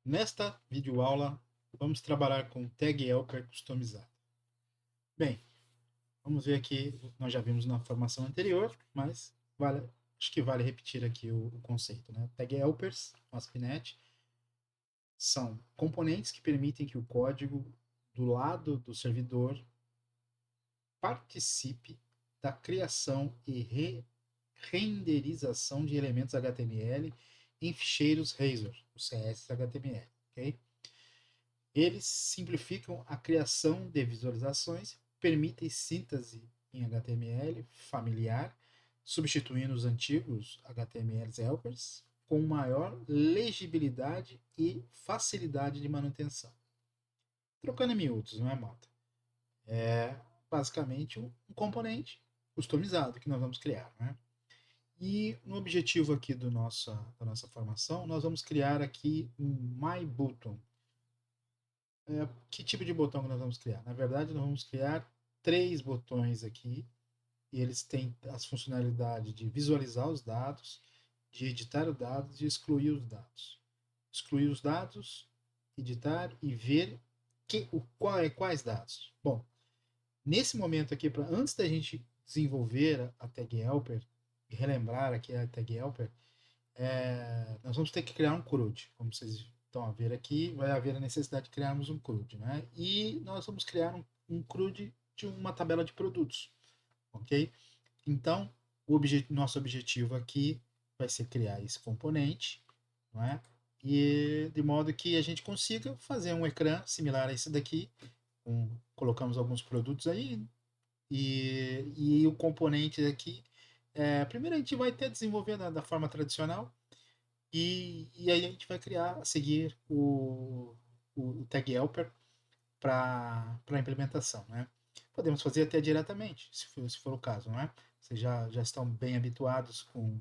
Nesta videoaula, vamos trabalhar com Tag Helper customizado. Bem, vamos ver aqui, nós já vimos na formação anterior, mas acho que vale repetir aqui o conceito. Né? Tag Helpers, ASP.NET, são componentes que permitem que o código do lado do servidor participe da criação e renderização de elementos HTML em ficheiros Razor, o CS.HTML, ok? Eles simplificam a criação de visualizações, permitem síntese em HTML familiar, substituindo os antigos HTML helpers, com maior legibilidade e facilidade de manutenção. Trocando em miúdos, não é, malta? É basicamente um componente customizado que nós vamos criar, né? E no objetivo aqui da nossa formação, nós vamos criar aqui um My Button. Que tipo de botão que nós vamos criar? Na verdade, nós vamos criar 3 botões aqui, e eles têm as funcionalidades de visualizar os dados, de editar os dados e de excluir os dados. Excluir os dados, editar e ver quais dados. Bom, nesse momento aqui, antes da gente desenvolver a Tag Helper e relembrar aqui a Tag Helper, nós vamos ter que criar um CRUD, como vocês estão a ver aqui, vai haver a necessidade de criarmos um CRUD, né? E nós vamos criar um CRUD de uma tabela de produtos, ok? Então, nosso objetivo aqui vai ser criar esse componente, não é? E de modo que a gente consiga fazer um ecrã similar a esse daqui, colocamos alguns produtos aí, e o componente aqui, primeiro a gente vai ter desenvolver da forma tradicional, e aí a gente vai criar, seguir o Tag Helper para a implementação, né? Podemos fazer até diretamente, se for o caso, não é? Vocês já estão bem habituados com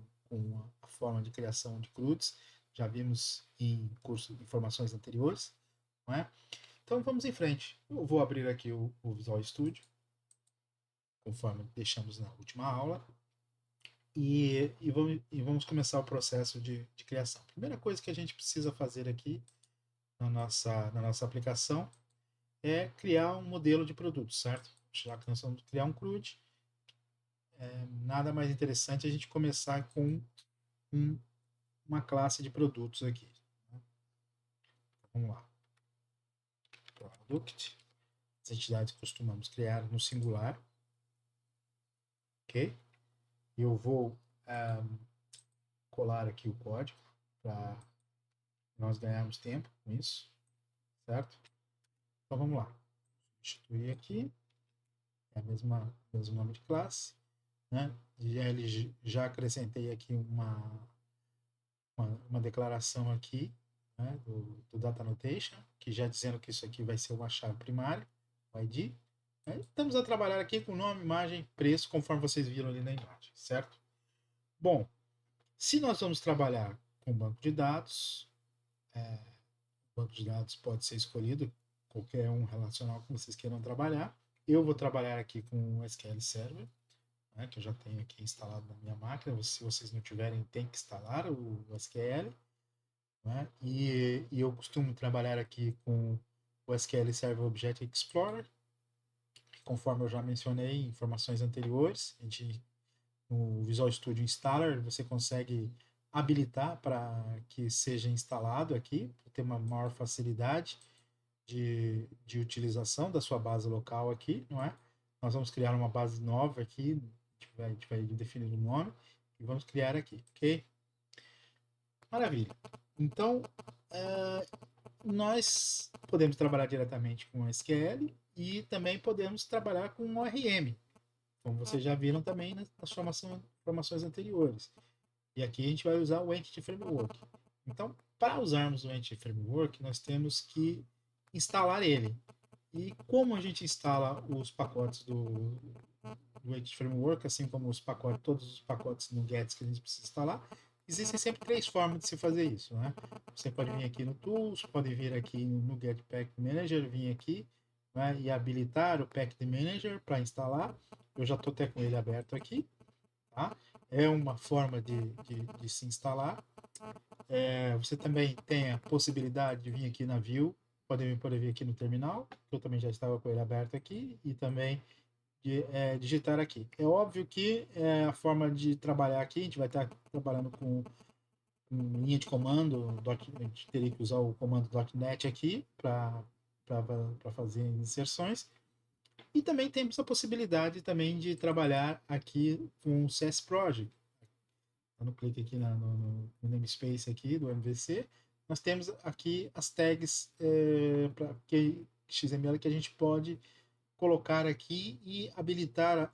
a forma de criação de CRUDs, já vimos em informações anteriores, não é? Então vamos em frente. Eu vou abrir aqui o Visual Studio, conforme deixamos na última aula, e vamos começar o processo de criação. A primeira coisa que a gente precisa fazer aqui na nossa aplicação é criar um modelo de produto, certo? Já que nós vamos criar um CRUD, nada mais interessante a gente começar com uma classe de produtos aqui. Né? Vamos lá. Product. As entidades costumamos criar no singular. Ok? Eu vou colar aqui o código para nós ganharmos tempo com isso, certo? Então vamos lá. Substituir aqui, é mesmo nome de classe, né? Já acrescentei aqui uma declaração aqui, né, do Data Annotation, que já dizendo que isso aqui vai ser uma chave primária, o ID. Né? Estamos a trabalhar aqui com nome, imagem, preço, conforme vocês viram ali na imagem, certo? Bom, se nós vamos trabalhar com banco de dados, o banco de dados pode ser escolhido, qualquer um relacional que vocês queiram trabalhar. Eu vou trabalhar aqui com o SQL Server, né, que eu já tenho aqui instalado na minha máquina. Se vocês não tiverem, tem que instalar o SQL. Né? E eu costumo trabalhar aqui com o SQL Server Object Explorer, que, conforme eu já mencionei em informações anteriores, no Visual Studio Installer você consegue habilitar para que seja instalado aqui, para ter uma maior facilidade de utilização da sua base local aqui, não é? Nós vamos criar uma base nova aqui, a gente vai definir o nome e vamos criar aqui, ok? Maravilha. Então, nós podemos trabalhar diretamente com SQL e também podemos trabalhar com ORM, como vocês já viram também nas formações anteriores. E aqui a gente vai usar o Entity Framework. Então, para usarmos o Entity Framework, nós temos que instalar ele. E como a gente instala os pacotes do Entity Framework, assim como todos os pacotes NuGets que a gente precisa instalar, existem sempre 3 formas de se fazer isso, né? Você pode vir aqui no Tools, pode vir aqui no NuGet Package Manager, vir aqui, né, e habilitar o Package Manager para instalar. Eu já estou até com ele aberto aqui, tá? É uma forma de se instalar. Você também tem a possibilidade de vir aqui na View, poder vir aqui no terminal, que eu também já estava com ele aberto aqui, e também digitar aqui. É óbvio que a forma de trabalhar aqui, a gente vai estar trabalhando com linha de comando, a gente teria que usar o comando .NET aqui para fazer inserções. E também temos a possibilidade também de trabalhar aqui com o CS Project. Dando clique aqui no namespace aqui do MVC, nós temos aqui as tags para XML que a gente pode colocar aqui e habilitar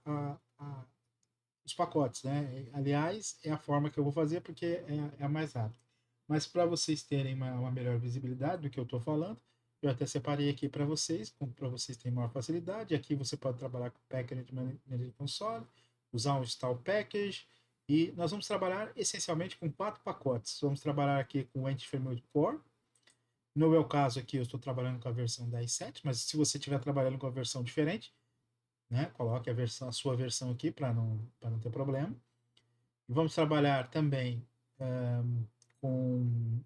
os pacotes, né? Aliás, é a forma que eu vou fazer porque é a mais rápida. Mas para vocês terem uma melhor visibilidade do que eu estou falando, eu até separei aqui para vocês terem maior facilidade. Aqui você pode trabalhar com Package Manager Console, usar um Install Package, e nós vamos trabalhar essencialmente com 4 pacotes. Vamos trabalhar aqui com o Entity Framework Core. No meu caso aqui, eu estou trabalhando com a versão 10.7, mas se você estiver trabalhando com a versão diferente, né, coloque a sua versão aqui para não ter problema. E vamos trabalhar também com...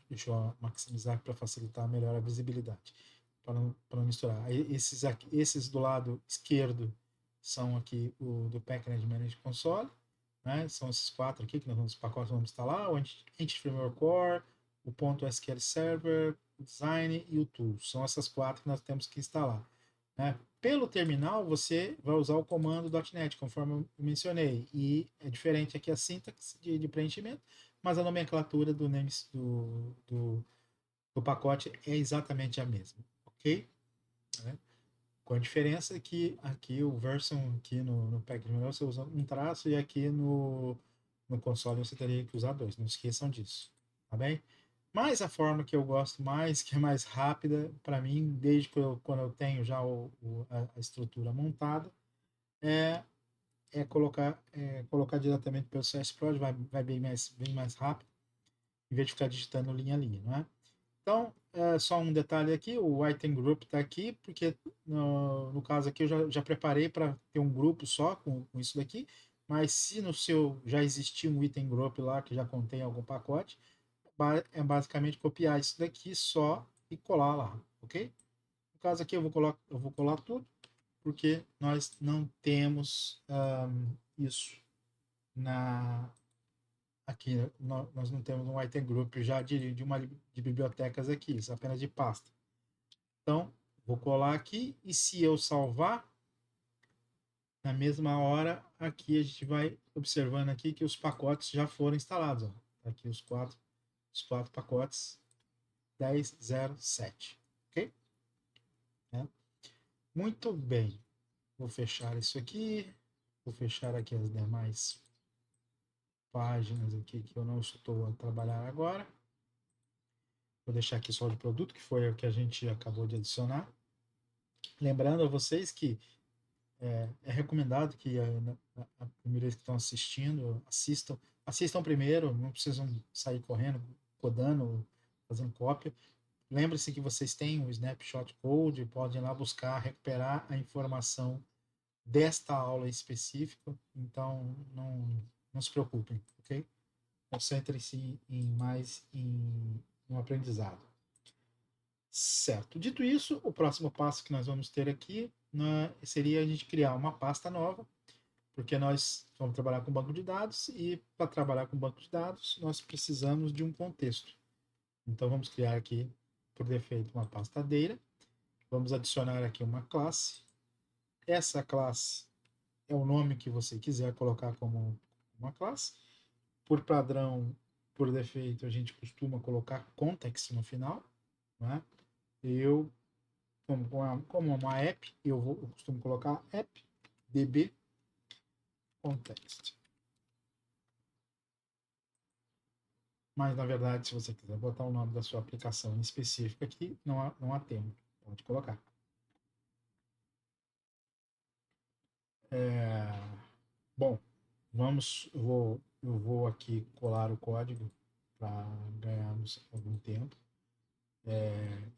Deixa eu maximizar para facilitar melhor a visibilidade, para não misturar. Esses do lado esquerdo são aqui o do Package Manager Console, né? São esses 4 aqui que os pacotes vamos instalar: o Entity Framework Core, o .SQL Server, o Design e o Tools. São essas 4 que nós temos que instalar, né? Pelo terminal, você vai usar o comando .NET, conforme eu mencionei, e é diferente aqui a sintaxe de preenchimento, mas a nomenclatura do pacote é exatamente a mesma, ok? Né? Com a diferença que aqui o version, aqui no package manager, você usa um traço, e aqui no console você teria que usar 2, não esqueçam disso, tá bem? Mas a forma que eu gosto mais, que é mais rápida para mim, desde que quando eu tenho já a estrutura montada, é, colocar diretamente pelo CS Prod, vai bem mais rápido, em vez de ficar digitando linha a linha, não é? Então, só um detalhe aqui, o item group está aqui, porque no caso aqui eu já preparei para ter um grupo só com isso daqui, mas se no seu já existir um item group lá que já contém algum pacote, é basicamente copiar isso daqui só e colar lá, ok? No caso aqui eu vou colar tudo, porque nós não temos isso na aqui. Nós não temos um item group já de bibliotecas aqui, isso é apenas de pasta. Então, vou colar aqui, e se eu salvar, na mesma hora, aqui a gente vai observando aqui que os pacotes já foram instalados. Ó. Aqui os quatro pacotes 10.07, ok? Muito bem. Vou fechar isso aqui. Vou fechar aqui as demais páginas aqui que eu não estou a trabalhar agora. Vou deixar aqui só de produto, que foi o que a gente acabou de adicionar. Lembrando a vocês que é recomendado que a primeira vez que estão assistindo, assistam primeiro, não precisam sair correndo, codando, fazendo cópia. Lembre-se que vocês têm o Snapshot Code, podem ir lá buscar, recuperar a informação desta aula específica, então não se preocupem, ok? Concentrem-se mais no aprendizado. Certo. Dito isso, o próximo passo que nós vamos ter aqui, né, seria a gente criar uma pasta nova, porque nós vamos trabalhar com banco de dados, e para trabalhar com banco de dados nós precisamos de um contexto. Então vamos criar aqui, por defeito, uma pastadeira. Vamos adicionar aqui uma classe. Essa classe é o nome que você quiser colocar como uma classe. Por padrão, por defeito, a gente costuma colocar context no final, né? Eu, como uma app, eu costumo colocar app db context. Mas, na verdade, se você quiser botar o nome da sua aplicação em específico aqui, não há tema. Pode colocar. Bom, eu vou aqui colar o código para ganharmos algum tempo.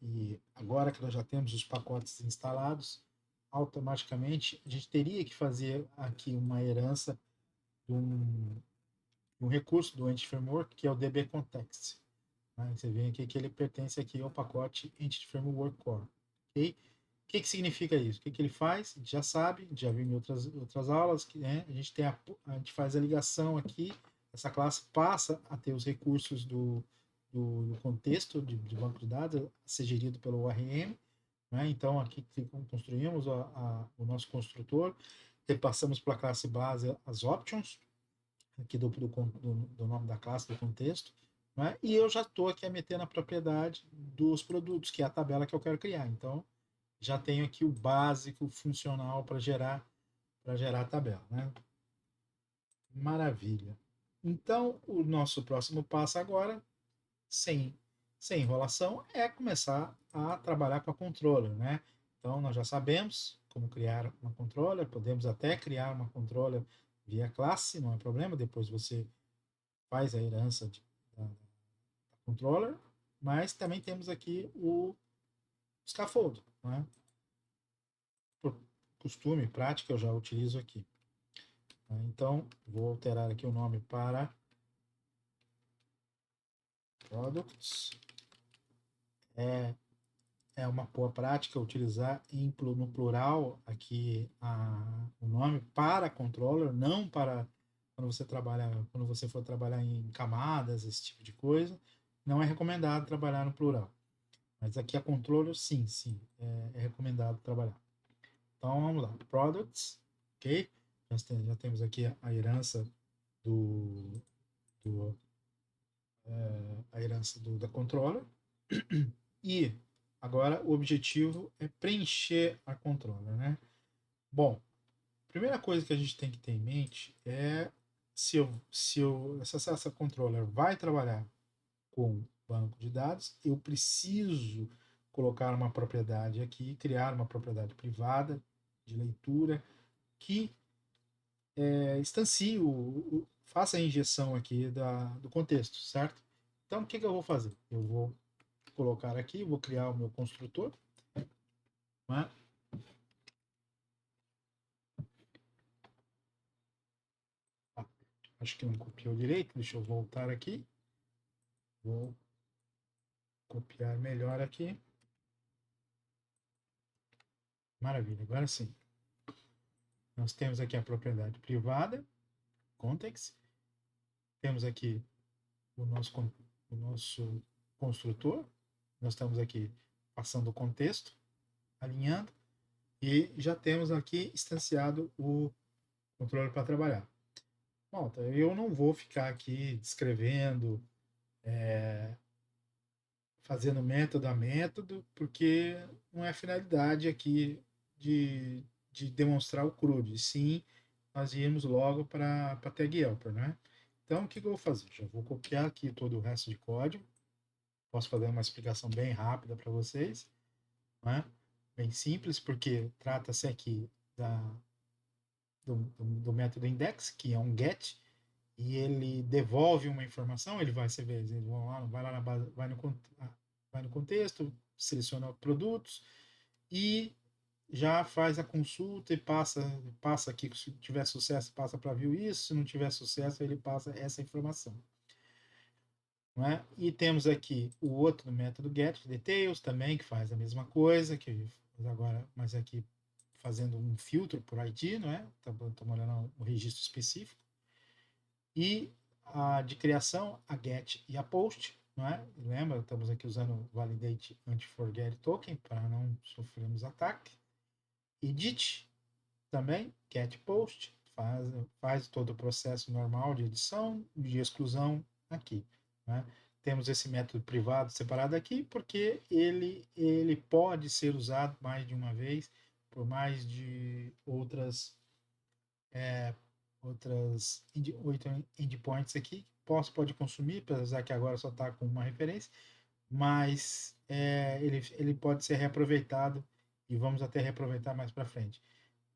E agora que nós já temos os pacotes instalados, automaticamente a gente teria que fazer aqui uma herança de um recurso do Entity Framework, que é o DB Context. Né? Você vê aqui que ele pertence aqui ao pacote Entity Framework Core. Okay? O que significa isso? O que ele faz? A gente já sabe, já viu em outras aulas, que né, a gente faz a ligação aqui, essa classe passa a ter os recursos do contexto de banco de dados, a ser gerido pelo ORM. Né? Então, aqui construímos o nosso construtor, passamos para a classe base as options, aqui do nome da classe, do contexto, né? E eu já estou aqui a meter na propriedade dos produtos, que é a tabela que eu quero criar. Então, já tenho aqui o básico funcional para gerar a tabela. Né? Maravilha. Então, o nosso próximo passo agora, sem enrolação, é começar a trabalhar com a controller. Né? Então, nós já sabemos como criar uma controller, podemos até criar uma controller via classe, não é problema, depois você faz a herança da controller, mas também temos aqui o scaffold. Né? Por costume, prática, eu já utilizo aqui. Então, vou alterar aqui o nome para Products. É uma boa prática utilizar no plural aqui o nome para controller, não para quando você for trabalhar em camadas, esse tipo de coisa. Não é recomendado trabalhar no plural. Mas aqui a controller, sim, é recomendado trabalhar. Então, vamos lá. Products, ok? Já temos aqui a herança do, do a herança da controller. E agora o objetivo é preencher a controller, né? Bom, a primeira coisa que a gente tem que ter em mente é se essa controller vai trabalhar com banco de dados, eu preciso colocar uma propriedade aqui, criar uma propriedade privada de leitura que instancie, faça a injeção aqui do contexto, certo? Então, o que eu vou fazer? Eu vou colocar aqui, vou criar o meu construtor. Né? Ah, acho que não copiou direito, deixa eu voltar aqui. Vou copiar melhor aqui. Maravilha, agora sim. Nós temos aqui a propriedade privada, context. Temos aqui o nosso construtor. Nós estamos aqui passando o contexto, alinhando, e já temos aqui instanciado o controle para trabalhar. Bom, eu não vou ficar aqui descrevendo, fazendo método a método, porque não é a finalidade aqui de demonstrar o CRUD. Sim, nós íamos logo para a tag helper, né? Então, o que eu vou fazer? Já vou copiar aqui todo o resto de código. Posso fazer uma explicação bem rápida para vocês, né? Bem simples, porque trata-se aqui do método index, que é um get, e ele devolve uma informação, ele vai, você vê, eles vão lá, vai lá na base, vai no contexto, seleciona produtos e já faz a consulta e passa aqui, se tiver sucesso, passa para view isso, se não tiver sucesso, ele passa essa informação. Não é? E temos aqui o outro método get details também, que faz a mesma coisa, que agora, mas aqui fazendo um filtro por ID, não é? Estamos olhando o registro específico. E a de criação, a get e a post, não é? Lembra, estamos aqui usando o validate anti-forget token para não sofrermos ataque. Edit também, get post, faz todo o processo normal de edição e de exclusão aqui. Né? Temos esse método privado separado aqui, porque ele pode ser usado mais de uma vez por mais de outras endpoints aqui. Pode consumir, apesar que agora só está com uma referência, mas ele pode ser reaproveitado e vamos até reaproveitar mais para frente,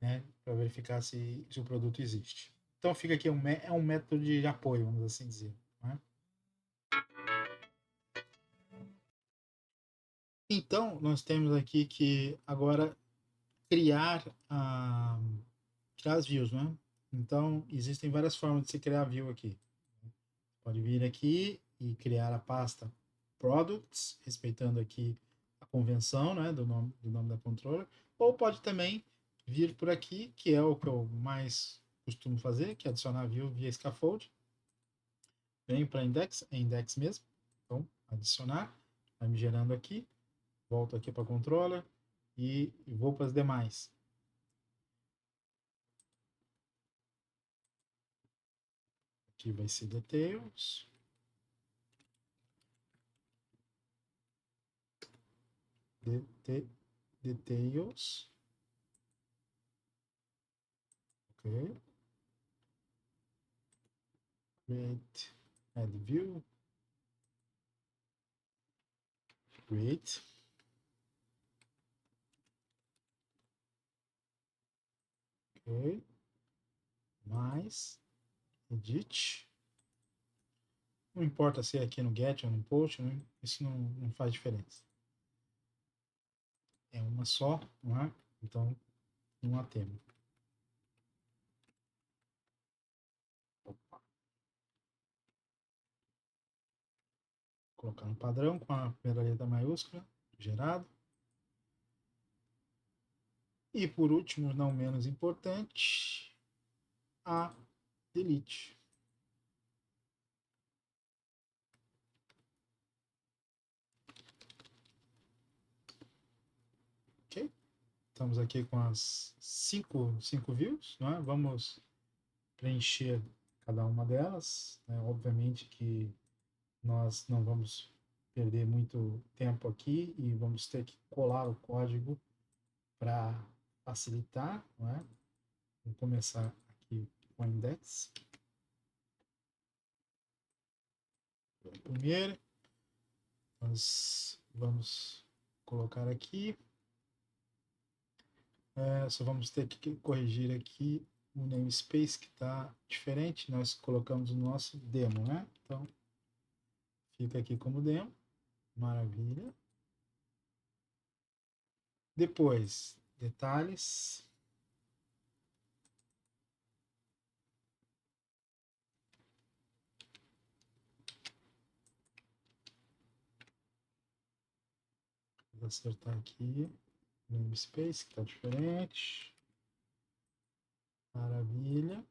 né, para verificar se o produto existe. Então fica aqui um método de apoio, vamos assim dizer. Né? Então nós temos aqui que agora criar criar as views, né? Então existem várias formas de se criar view aqui. Pode vir aqui e criar a pasta products, respeitando aqui a convenção, né, do nome da controller, ou pode também vir por aqui, que é o que eu mais costumo fazer, que é adicionar view via scaffold. Venho para index, é index mesmo. Então, adicionar, vai me gerando aqui, volto aqui para controller e vou para as demais. Aqui vai ser details. Details. Ok. Create, add view. Create. Ok. Mais. Edit. Não importa se é aqui no get ou no post, né? Isso não faz diferença. É uma só, não é? Então, não há tema. Colocar um padrão com a primeira letra maiúscula, gerado. E por último, não menos importante, a delete. Ok? Estamos aqui com as cinco views, não é? Vamos preencher cada uma delas. Né? Obviamente que nós não vamos perder muito tempo aqui e vamos ter que colar o código para facilitar, não é? Vou começar aqui com o index. Primeiro, nós vamos colocar aqui. Só vamos ter que corrigir aqui o namespace que está diferente. Nós colocamos o nosso demo, né? Então, fica aqui como demo. Maravilha. Depois, detalhes. Vou acertar aqui. Namespace que está diferente. Maravilha.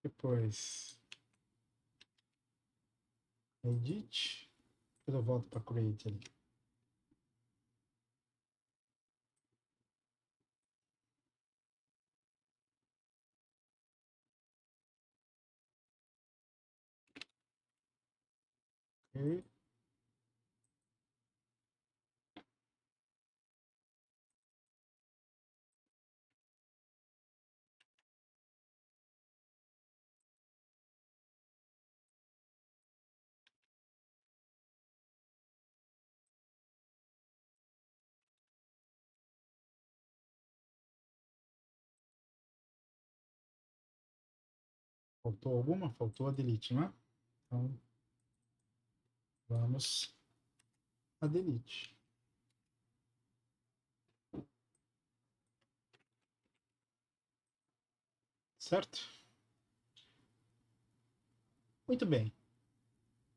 Depois, edit. Depois eu volto para create ali. Ok. Faltou alguma? Faltou a delete, né? Então, vamos a delete. Certo? Muito bem.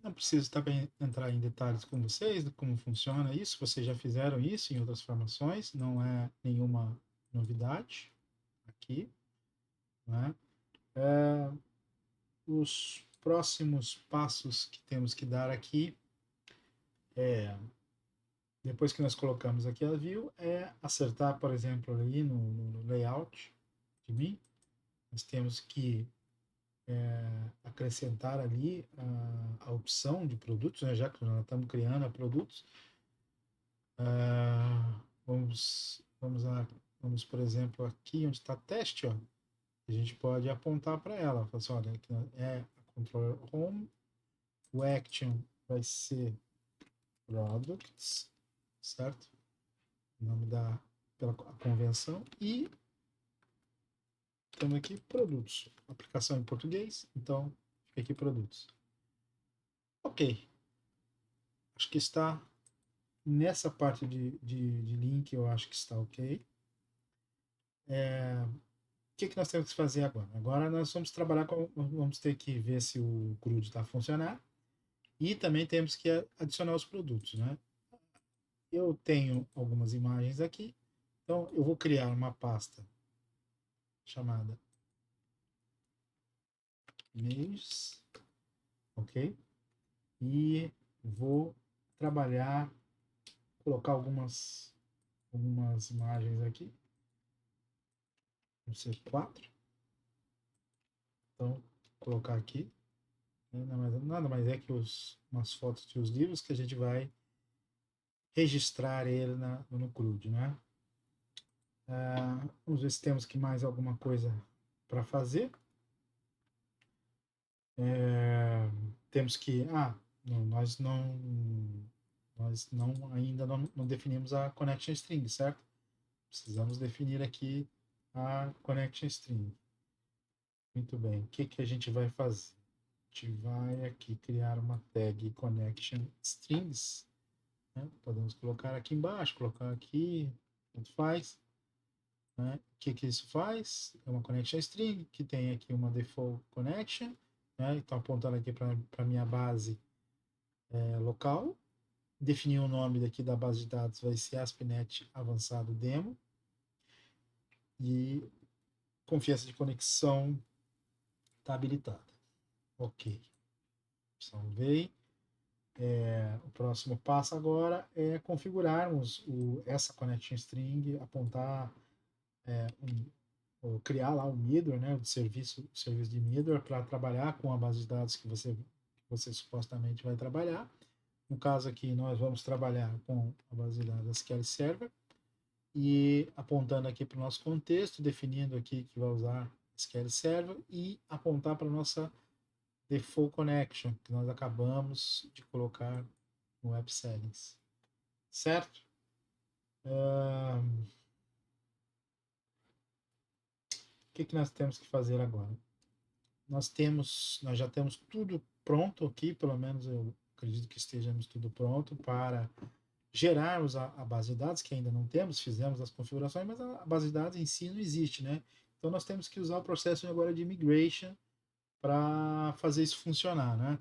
Não preciso também entrar em detalhes com vocês de como funciona isso. Vocês já fizeram isso em outras formações. Não é nenhuma novidade aqui. Né? Os próximos passos que temos que dar aqui depois que nós colocamos aqui a view, é acertar, por exemplo, ali no layout de mim. Nós temos que acrescentar ali a opção de produtos, né, já que nós estamos criando produtos. Vamos, por exemplo, aqui onde está teste, ó, a gente pode apontar para ela. Falar assim, olha, aqui é a controller home, o action vai ser products, certo? O nome pela convenção, e temos aqui produtos. Aplicação em português, então fica aqui produtos. Ok. Acho que está nessa parte de link, eu acho que está ok. que nós temos que fazer agora? Agora nós vamos trabalhar vamos ter que ver se o CRUD está funcionando e também temos que adicionar os produtos, né? Eu tenho algumas imagens aqui, então eu vou criar uma pasta chamada images, ok? E vou trabalhar, colocar algumas imagens aqui, vão ser 4. Então, vou colocar aqui, né? Nada mais é que umas fotos de os livros que a gente vai registrar ele no CRUD, né? Vamos ver se temos que mais alguma coisa para fazer. Temos que. Não, nós não ainda não definimos a connection string, certo? Precisamos definir aqui a connection string. Muito bem. O que a gente vai fazer? A gente vai aqui criar uma tag connection strings, né? Podemos colocar aqui embaixo, colocar aqui, tanto faz. Né? O que isso faz? É uma connection string que tem aqui uma default connection, né? Então apontando aqui para a minha base local. Definir o nome daqui da base de dados vai ser ASP.NET Avançado Demo. E confiança de conexão está habilitada. Ok. Salvei. O próximo passo agora é configurarmos essa connection string, apontar, criar lá o middleware, né, o serviço de middleware para trabalhar com a base de dados que você supostamente vai trabalhar. No caso aqui, nós vamos trabalhar com a base de dados SQL Server e apontando aqui para o nosso contexto, definindo aqui que vai usar SQL Server e apontar para a nossa default connection, que nós acabamos de colocar no Web Settings. Certo? O que nós temos que fazer agora? Nós já temos tudo pronto aqui, pelo menos eu acredito que estejamos tudo pronto para gerarmos a base de dados, que ainda não temos, fizemos as configurações, mas a base de dados em si não existe, né? Então nós temos que usar o processo agora de migration para fazer isso funcionar, né?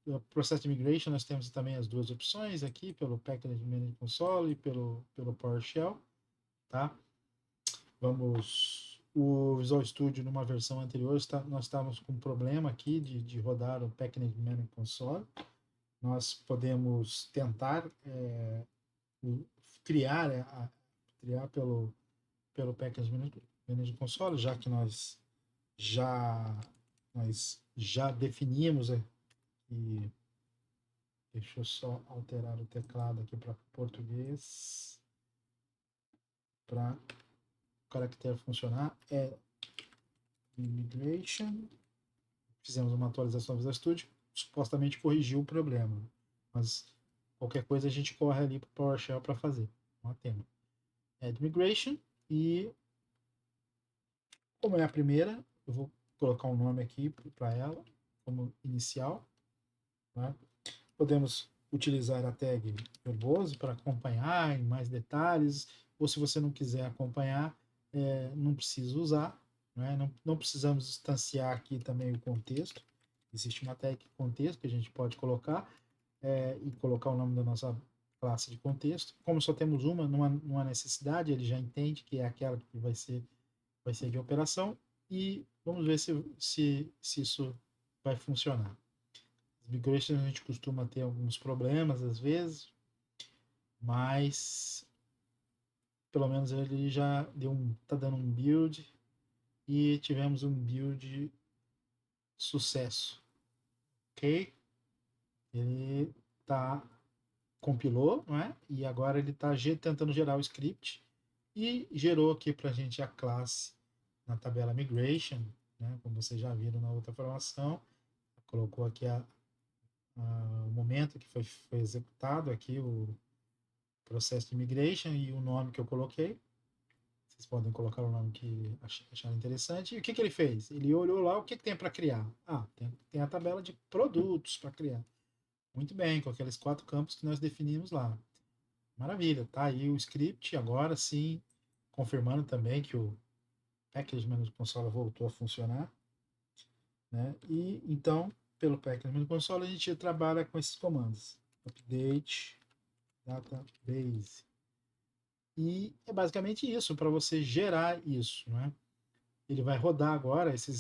O processo de migration nós temos também as duas opções aqui, pelo Package Management Console e pelo PowerShell, tá? O Visual Studio numa versão anterior nós estávamos com um problema aqui de rodar o Package Management Console. Nós podemos tentar criar, criar pelo Package Management Console, já que nós já definimos e deixa eu só alterar o teclado aqui para português para o caractere funcionar. Immigration. Fizemos uma atualização do Visual Studio, supostamente corrigiu o problema, mas qualquer coisa a gente corre ali para o PowerShell para fazer. Não há tema. Add Migration e como é a primeira, eu vou colocar um nome aqui para ela como inicial. Né? Podemos utilizar a tag verboso para acompanhar em mais detalhes, ou se você não quiser acompanhar, não precisa usar. Né? Não precisamos instanciar aqui também o contexto. Existe uma tag contexto que a gente pode colocar e colocar o nome da nossa classe de contexto. Como só temos uma, não há necessidade, ele já entende que é aquela que vai ser de operação e vamos ver se isso vai funcionar. As migrations a gente costuma ter alguns problemas às vezes, mas pelo menos ele já tá dando um build e tivemos um build sucesso, ok? Ele compilou, não é? E agora ele está tentando gerar o script e gerou aqui para a gente a classe na tabela migration, né? Como vocês já viram na outra formação, colocou aqui o momento que foi executado aqui o processo de migration e o nome que eu coloquei. Vocês podem colocar o nome que acharem interessante. E o que ele fez? Ele olhou lá, o que tem para criar? Tem a tabela de produtos para criar. Muito bem, com aqueles 4 campos que nós definimos lá. Maravilha, tá aí o script. Agora sim, confirmando também que Package Manager Console voltou a funcionar, né? E então, pelo Package Manager Console, a gente trabalha com esses comandos: update database. E é basicamente isso, para você gerar isso, né? Ele vai rodar agora esse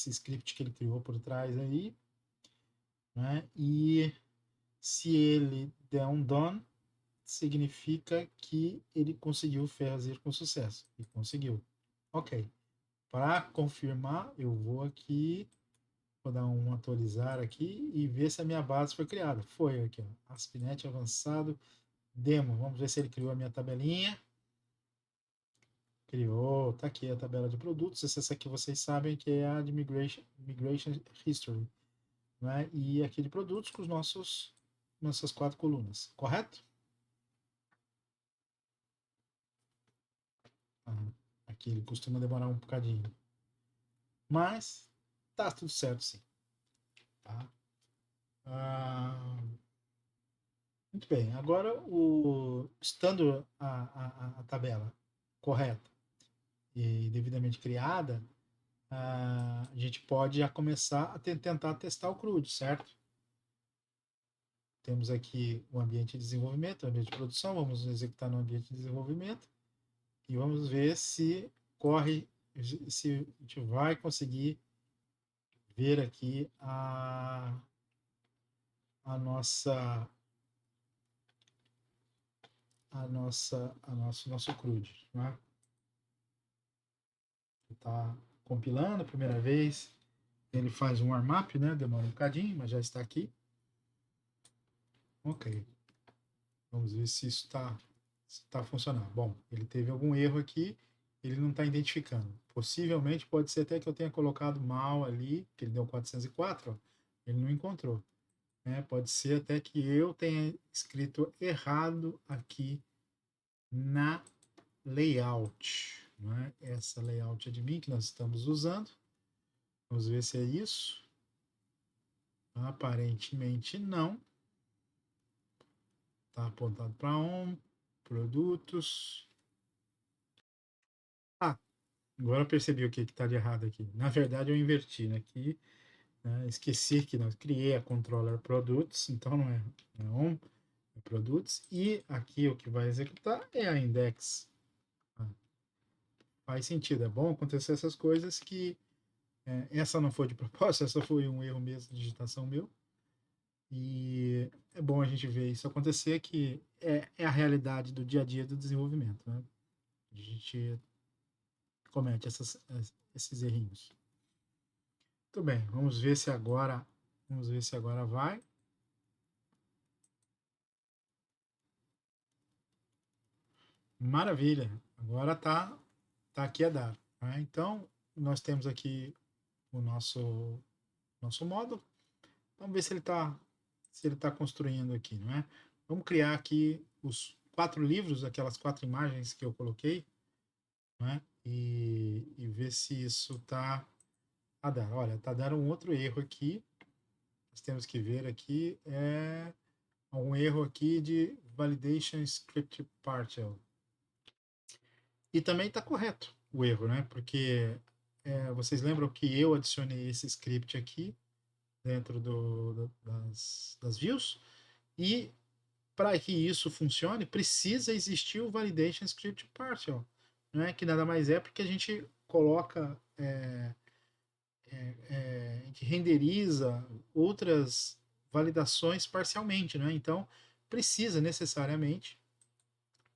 script que ele criou por trás aí, né? E se ele der um done, significa que ele conseguiu fazer com sucesso. E conseguiu. Ok. Para confirmar, eu vou aqui, vou dar um atualizar aqui e ver se a minha base foi criada. Foi aqui, ó. ASP.NET avançado demo. Vamos ver se ele criou a minha tabelinha. Criou, tá aqui a tabela de produtos. Essa aqui vocês sabem que é a de Migration History, né? E aqui de produtos com os nossas 4 colunas, correto? Ah, aqui ele costuma demorar um bocadinho, mas tá tudo certo sim, tá? Ah, muito bem, agora estando a tabela correta e devidamente criada, a gente pode já começar a tentar testar o CRUD, certo? Temos aqui o ambiente de desenvolvimento, o ambiente de produção, vamos executar no ambiente de desenvolvimento e vamos ver se corre, se a gente vai conseguir ver aqui a nossa nosso CRUD, né? Está compilando a primeira vez, ele faz um warm-up, né? Demora um bocadinho, mas já está aqui. Ok, vamos ver se isso está funcionando. Bom, ele teve algum erro aqui, ele não está identificando. Possivelmente pode ser até que eu tenha colocado mal ali, que ele deu 404, ó, ele não encontrou. Né? Pode ser até que eu tenha escrito errado aqui na layout. Né? Essa layout admin que nós estamos usando. Vamos ver se é isso. Aparentemente não. Está apontado para produtos. Ah, agora eu percebi o que está de errado aqui. Na verdade, eu inverti né? Aqui. Né? Esqueci que nós criei a controller products, então não é on, é products. E aqui o que vai executar é a index. Ah, faz sentido, é bom acontecer essas coisas que essa não foi de propósito, essa foi um erro mesmo de digitação meu. E é bom a gente ver isso acontecer, que é a realidade do dia a dia do desenvolvimento. Né? A gente comete esses errinhos. Muito bem, vamos ver se agora vai. Maravilha, agora tá aqui a data. Né? Então, nós temos aqui o nosso módulo. Vamos ver se ele tá construindo aqui, não é? Vamos criar aqui os 4 livros, aquelas 4 imagens que eu coloquei, né? E ver se isso está a dar. Olha, está dando um outro erro aqui. Nós temos que ver aqui um erro aqui de validation script partial. E também está correto o erro, né? Porque vocês lembram que eu adicionei esse script aqui dentro das views e para que isso funcione, precisa existir o validation script partial, né? Que nada mais é porque a gente coloca, a gente renderiza outras validações parcialmente, né? Então precisa necessariamente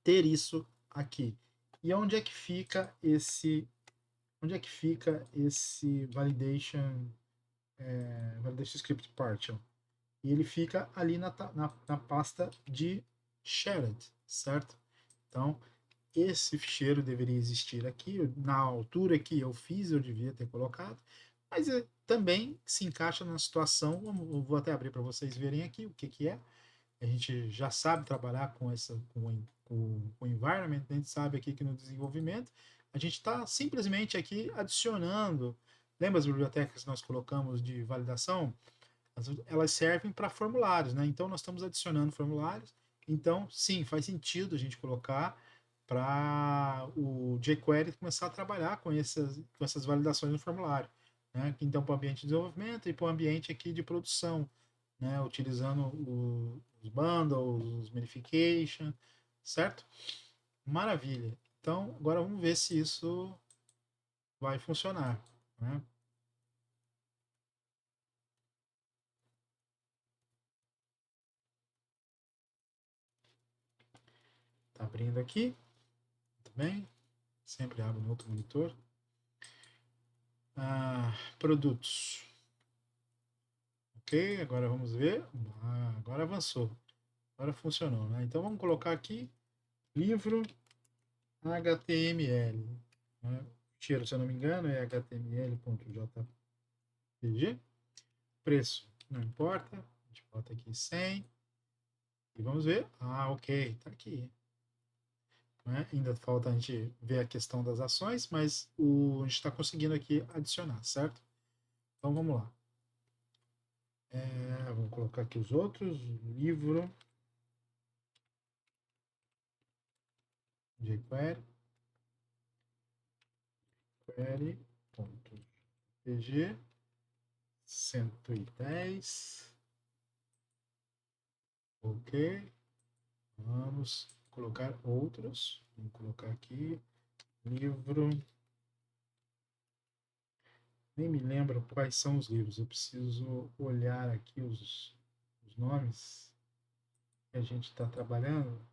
ter isso aqui. E onde é que fica esse validation script partial? E ele fica ali na pasta de shared, certo? Então, esse ficheiro deveria existir aqui. Na altura que eu fiz, eu devia ter colocado, mas também se encaixa na situação. Eu vou até abrir para vocês verem aqui o que é. A gente já sabe trabalhar com o environment, a gente sabe aqui que no desenvolvimento a gente está simplesmente aqui adicionando. Lembra as bibliotecas que nós colocamos de validação? Elas servem para formulários, né? Então nós estamos adicionando formulários. Então, sim, faz sentido a gente colocar para o jQuery começar a trabalhar com essas validações no formulário, né? Então, para o ambiente de desenvolvimento e para o ambiente aqui de produção, né? Utilizando os bundles, os minification, certo? Maravilha. Então, agora vamos ver se isso vai funcionar, né? Tá abrindo aqui, muito bem. Sempre abro no outro monitor. Produtos. Ok, agora vamos ver. Agora avançou. Agora funcionou, né? Então vamos colocar aqui livro HTML. Né? O cheiro, se eu não me engano, é html.jpg. Preço, não importa. A gente bota aqui 100. E vamos ver. Ok, tá aqui. Né? Ainda falta a gente ver a questão das ações, mas a gente está conseguindo aqui adicionar, certo? Então vamos lá. Vamos colocar aqui os outros. Livro jQuery. Query.pg 110. Ok. Vamos colocar outros. Vamos colocar aqui livro. Nem me lembro quais são os livros. Eu preciso olhar aqui os nomes que a gente está trabalhando.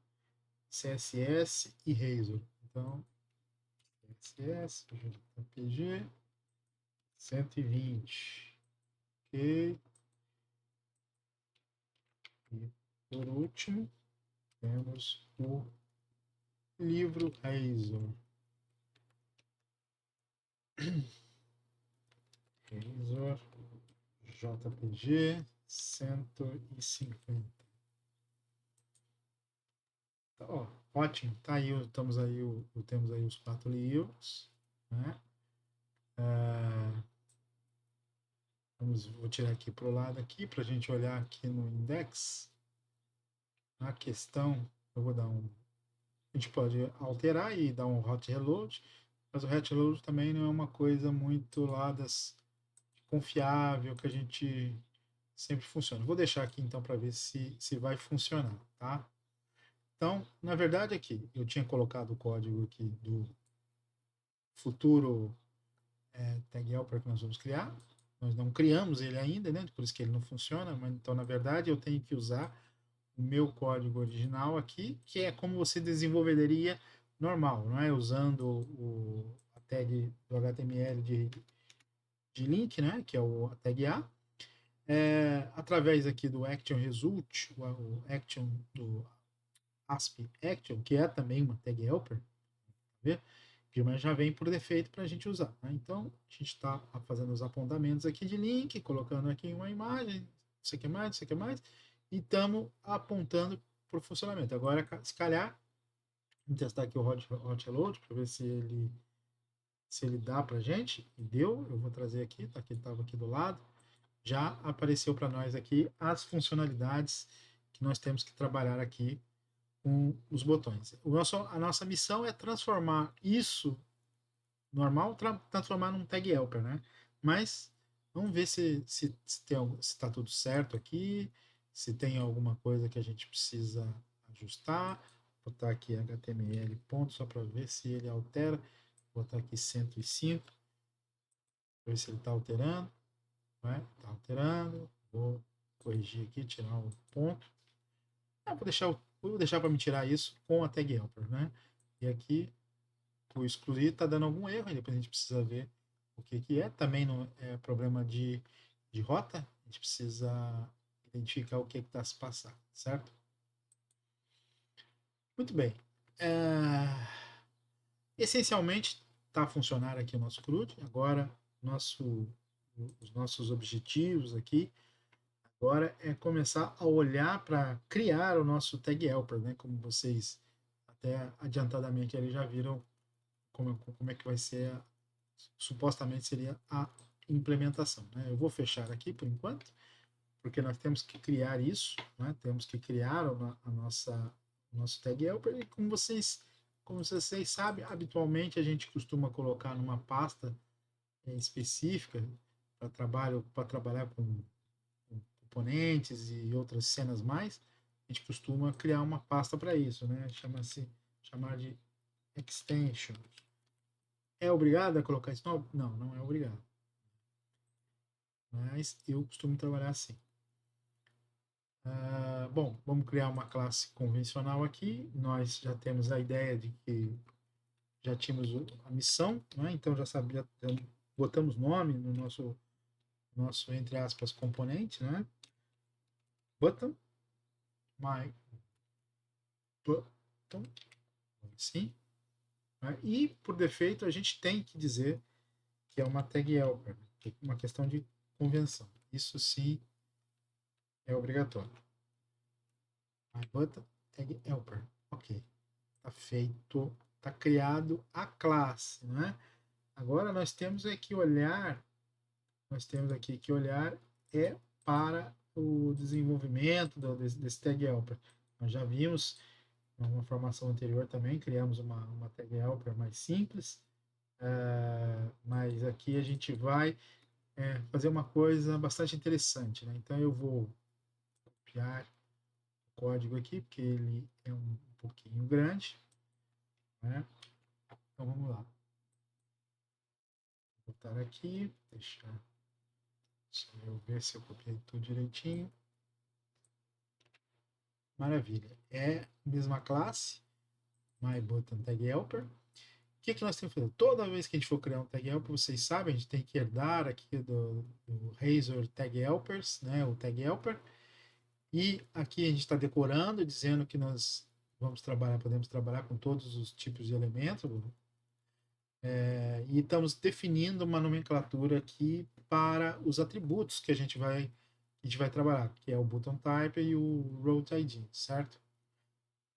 CSS e Razor. Então, CSS, JPG 120. Ok. E por último, temos o livro Razor. Razor JPG 150. Tá, ó, ótimo, tá aí, temos aí os 4 livros, né? Vou tirar aqui para o lado aqui para a gente olhar aqui no index. A questão, eu vou dar um, a gente pode alterar e dar um hot reload, mas o hot reload também não é uma coisa muito lá das confiável que a gente sempre funciona. Vou deixar aqui então para ver se vai funcionar, tá? Então, na verdade aqui, eu tinha colocado o código aqui do futuro tag helper que nós vamos criar. Nós não criamos ele ainda, né? Por isso que ele não funciona, mas então na verdade eu tenho que usar o meu código original aqui, que é como você desenvolveria normal, não é usando a tag do HTML de link, né? Que é a tag A. Através aqui do Action Result, o Action do ASP Action, que é também uma tag helper, ver? Mas já vem por defeito para a gente usar. Né? Então, a gente está fazendo os apontamentos aqui de link, colocando aqui uma imagem, não sei o que mais, não sei o que mais, e estamos apontando para o funcionamento. Agora, se calhar, vamos testar aqui o hot reload para ver se ele dá para a gente. E deu, eu vou trazer aqui, tá aqui, estava aqui do lado. Já apareceu para nós aqui as funcionalidades que nós temos que trabalhar aqui com os botões. A nossa missão é transformar isso normal, transformar num tag helper, né? Mas vamos ver se está tudo certo aqui, se tem alguma coisa que a gente precisa ajustar. Vou botar aqui HTML ponto só para ver se ele altera. Vou botar aqui 105, para ver se ele está alterando. Né? Está alterando. Vou corrigir aqui, tirar o ponto. Vou deixar para me tirar isso com a tag helper, né? E aqui o excluir está dando algum erro, e depois a gente precisa ver o que é. Também não é problema de rota, a gente precisa identificar o que está se passando, certo? Muito bem. Essencialmente está a funcionar aqui o nosso CRUD. Agora, os nossos objetivos aqui agora é começar a olhar para criar o nosso tag helper, né? Como vocês até adiantadamente ali já viram como é que vai ser, supostamente seria a implementação. Né? Eu vou fechar aqui por enquanto, porque nós temos que criar isso, né? Temos que criar o nosso tag helper, e como vocês como vocês sabem, habitualmente a gente costuma colocar numa pasta específica para trabalhar com componentes e outras cenas mais. A gente costuma criar uma pasta para isso, né? Chamar de extension. É obrigado a colocar isso? Não, não, não é obrigado. Mas eu costumo trabalhar assim. Bom, vamos criar uma classe convencional aqui. Nós já temos a ideia de que já tínhamos a missão, né? Então já sabia, já botamos nome no nosso entre aspas componente, né? Button, my button, assim. Né? E por defeito a gente tem que dizer que é uma tag helper, uma questão de convenção. Isso sim é obrigatório. My button tag helper, ok. Está feito, está criado a classe, né? Agora nós temos aqui que olhar é para o desenvolvimento desse tag helper. Nós já vimos numa formação anterior também, criamos uma tag helper mais simples, mas aqui a gente vai fazer uma coisa bastante interessante, né? Então eu vou copiar o código aqui, porque ele é um pouquinho grande, né? Então vamos lá. Vou botar aqui, deixa eu ver se eu copiei tudo direitinho. Maravilha. É a mesma classe, myButtonTagHelper. O que nós temos que fazer? Toda vez que a gente for criar um tag helper, vocês sabem, a gente tem que herdar aqui do Razor Tag Helpers, né, o tag helper. E aqui a gente está decorando, dizendo que nós podemos trabalhar com todos os tipos de elementos. E estamos definindo uma nomenclatura aqui para os atributos que a gente vai trabalhar, que é o button type e o route ID, certo?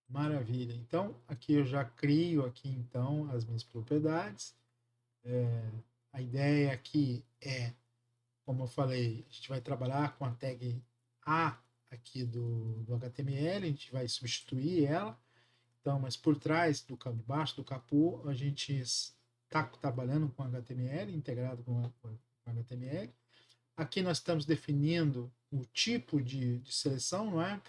Maravilha. Então, aqui eu já crio aqui então as minhas propriedades. A ideia aqui é, como eu falei, a gente vai trabalhar com a tag A aqui do HTML, a gente vai substituir ela. Então, mas por trás debaixo do capô, a gente está trabalhando com HTML, integrado com HTML. Aqui nós estamos definindo o tipo de seleção, não é?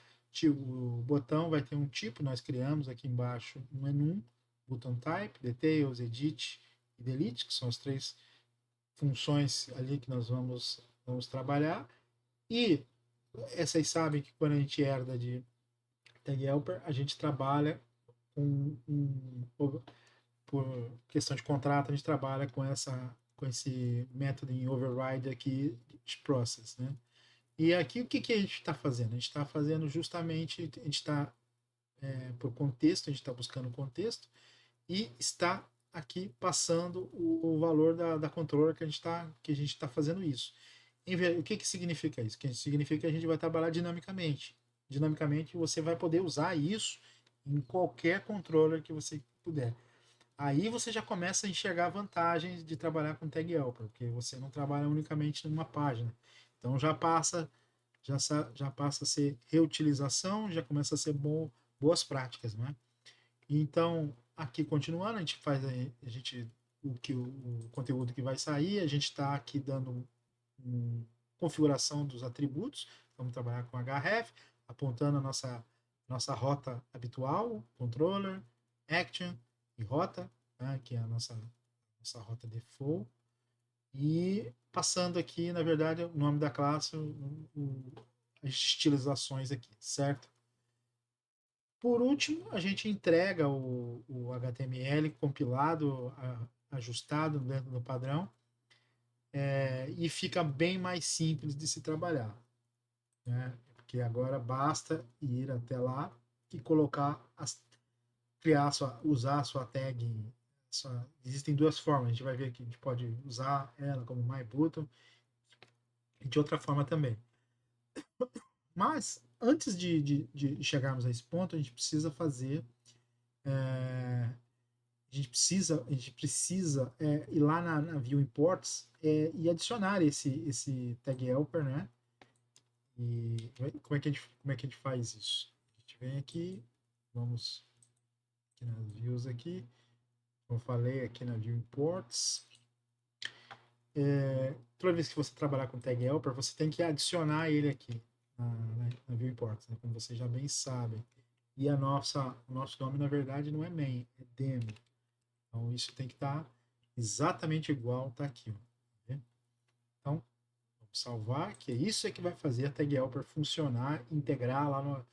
O botão vai ter um tipo, nós criamos aqui embaixo um menu, button type, details, edit e delete, que são as três funções ali que nós vamos trabalhar. E vocês sabem que quando a gente herda de tag helper, a gente trabalha por questão de contrato, a gente trabalha com esse método em override aqui de process, né? E aqui o que a gente está fazendo? A gente está fazendo justamente, a gente está por contexto, a gente está buscando contexto e está aqui passando o valor da controller que a gente está fazendo isso. O que significa isso? Que significa que a gente vai trabalhar dinamicamente. Dinamicamente você vai poder usar isso em qualquer controller que você puder. Aí você já começa a enxergar vantagens de trabalhar com tag helper, porque você não trabalha unicamente numa página. Então já passa a ser reutilização, já começa a ser boas práticas, né? Então, aqui continuando, a gente faz o conteúdo que vai sair, a gente está aqui dando configuração dos atributos, vamos trabalhar com href, apontando a nossa rota habitual, controller, action e rota, né, que é a nossa rota default, e passando aqui, na verdade, o nome da classe, as estilizações aqui, certo? Por último, a gente entrega o HTML compilado, ajustado dentro do padrão, e fica bem mais simples de se trabalhar, né? Porque agora basta ir até lá e usar a sua tag. Existem duas formas, a gente vai ver que a gente pode usar ela como MyButton e de outra forma também. Mas antes de chegarmos a esse ponto, a gente precisa fazer a gente precisa ir lá na View Imports e adicionar esse tag helper, né? E como é que a gente faz isso? A gente vem aqui, vamos aqui nas views aqui, como eu falei aqui na View Imports. Toda vez que você trabalhar com tag helper, você tem que adicionar ele aqui na View Imports, né, como vocês já bem sabem. E o nosso nome, na verdade, não é main, é demo. Então, isso tem que estar exatamente igual está aqui. Ó, tá. Então, vamos salvar, que isso é que vai fazer a tag helper funcionar, integrar lá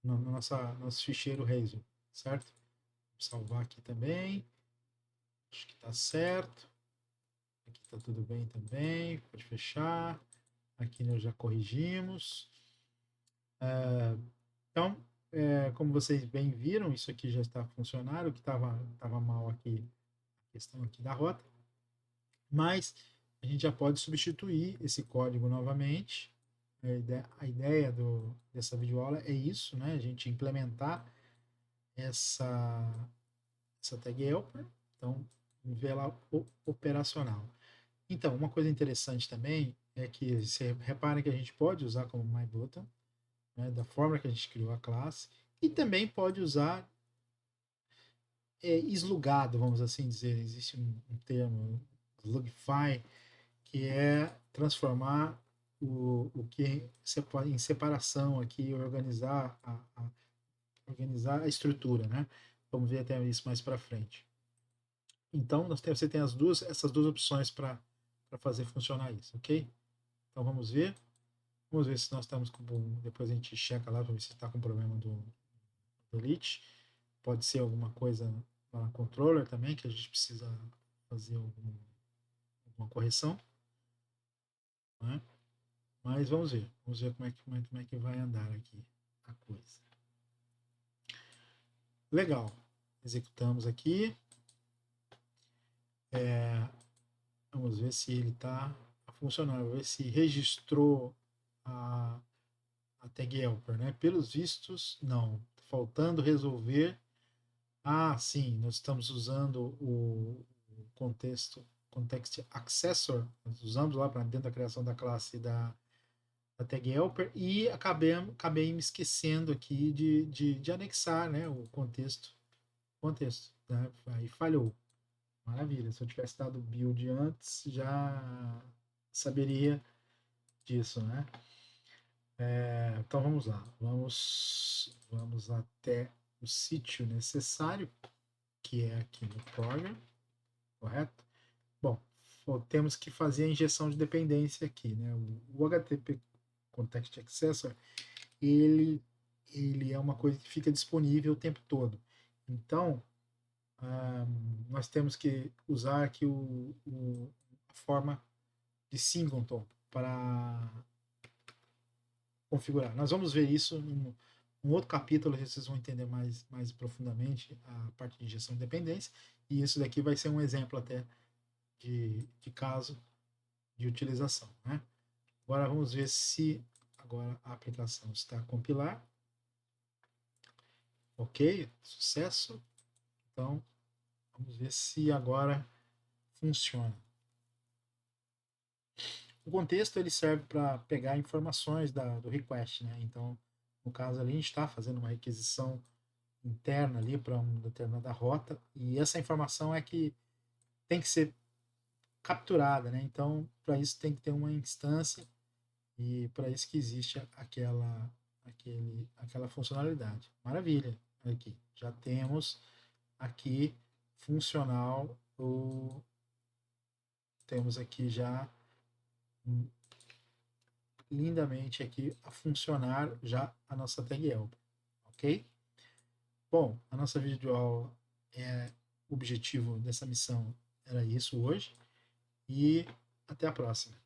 no nosso ficheiro Razor, certo? Vou salvar aqui também. Acho que está certo. Aqui está tudo bem também. Pode fechar. Aqui nós já corrigimos. Então, como vocês bem viram, isso aqui já está funcionando. O que estava mal aqui, a questão aqui da rota. Mas a gente já pode substituir esse código novamente. A ideia dessa videoaula é isso, né? A gente implementar essa tag helper. Então, ver lá operacional. Então, uma coisa interessante também é que você repara que a gente pode usar como MyButton, né, da forma que a gente criou a classe, e também pode usar eslugado, vamos assim dizer. Existe um termo, slugify, que é transformar o que em separação aqui, organizar a estrutura, né? Vamos ver até isso mais para frente. Então, você tem essas duas opções para fazer funcionar isso, ok? Então, vamos ver. Vamos ver se nós estamos com. Depois a gente checa lá para ver se está com problema do Elite. Pode ser alguma coisa na controller também, que a gente precisa fazer alguma correção. Né? Mas vamos ver. Vamos ver como é que vai andar aqui a coisa. Legal. Executamos aqui. Vamos ver se ele está funcionando. Vamos ver se registrou a tag helper, né? Pelos vistos, não. Faltando resolver. Sim, nós estamos usando o context accessor, nós usamos lá para dentro da criação da classe da tag helper e acabei me esquecendo aqui de anexar, né, o contexto, né? Aí falhou. Maravilha, se eu tivesse dado build antes, já saberia disso, né? Então vamos lá, vamos até o sítio necessário, que é aqui no program, correto? Bom, temos que fazer a injeção de dependência aqui, né? O HTTP Context Accessor, ele é uma coisa que fica disponível o tempo todo. Então, nós temos que usar aqui a forma de singleton para configurar. Nós vamos ver isso num outro capítulo, vocês vão entender mais profundamente a parte de injeção de dependência, e isso daqui vai ser um exemplo até de caso de utilização. Né? Agora vamos ver se agora a aplicação está a compilar. Ok, sucesso. Então, vamos ver se agora funciona. O contexto ele serve para pegar informações do request, né? Então, no caso ali, a gente está fazendo uma requisição interna ali para uma determinada rota e essa informação é que tem que ser capturada, né? Então, para isso tem que ter uma instância e para isso que existe aquela funcionalidade. Maravilha, aqui já temos aqui funcional temos aqui já lindamente aqui a funcionar já a nossa tag helper, ok? Bom, a nossa videoaula o objetivo dessa missão era isso hoje e até a próxima.